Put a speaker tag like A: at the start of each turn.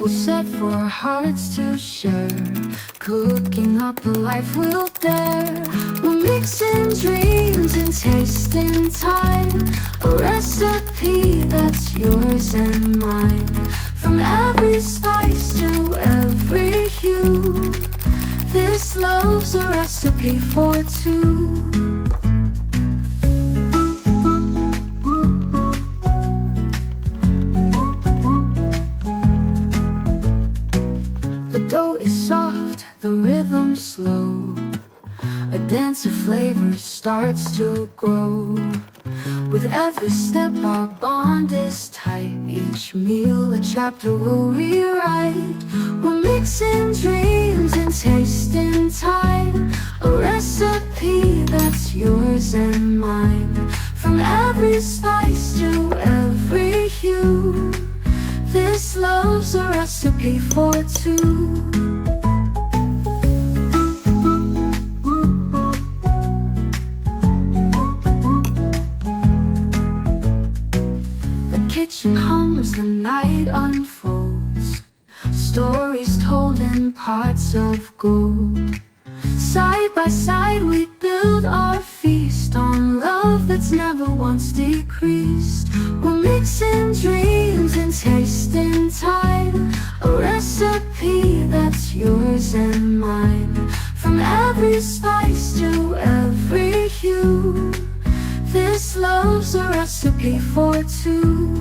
A: table set for our hearts to share, cooking up a life we'll dare. We're mixing dreams and tasting time, a recipe that's yours and mine. From every spice to every hue, this love's a recipe for two. The dough is soft, the rhythm slow, a dance of flavor starts to grow. With every step our bond is tight, each meal a chapter we'll rewrite. We're mixing dreams and tasting time, a recipe that's yours and mine. From every spice to every hue, this love's a recipe for two. The kitchen hums, the night unfolds, stories told in parts of gold. Side by side we build our feast on love that's never once decreased. We're mixing dreams and tasting time, a recipe that's yours and mine. From every spice to every hue, this love's a recipe for two.